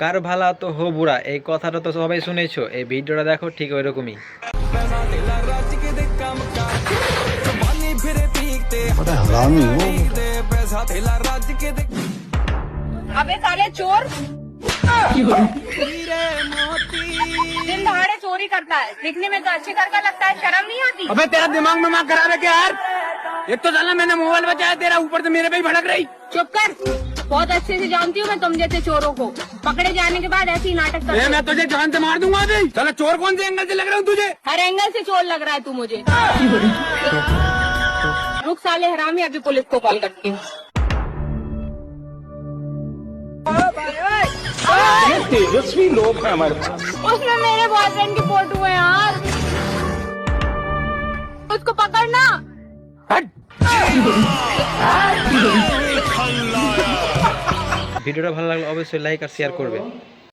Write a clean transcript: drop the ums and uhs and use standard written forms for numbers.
কার ভালা তো হো বুড়া, এই কথাটা তো সবাই শুনেছো। এই ভিডিওটা দেখো ঠিক ওইরকমই। अबे साले चोर दिन दहाड़े चोरी करता है, दिखने में तो अच्छे घर का लगता है, शर्म नहीं आती? अबे तेरा दिमाग में माँ खराब है क्या यार? एक तो साला मैंने मोबाइल बचाया तेरा, ऊपर से मेरे पे ही भड़क रही। चुप कर, बहुत अच्छे से जानती हूँ मैं तुम जैसे चोरों को। पकड़े जाने के बाद ऐसे ही नाटक करते हो। मैं तुझे जान से मार दूंगा अभी। साला चोर कौन से एंगल से लग रहा हूँ तुझे? हर एंगल से चोर लग रहा है तू मुझे। रुक साले हरामी, अभी पुलिस को कॉल करती हूँ। तेजस्वी लोग हैं हमारे पास। उसमें मेरे बॉयफ्रेंड की फोटो है यार, उसको पकड़ना। ভিডিওটা ভালো লাগলে অবশ্যই লাইক আর শেয়ার করবে।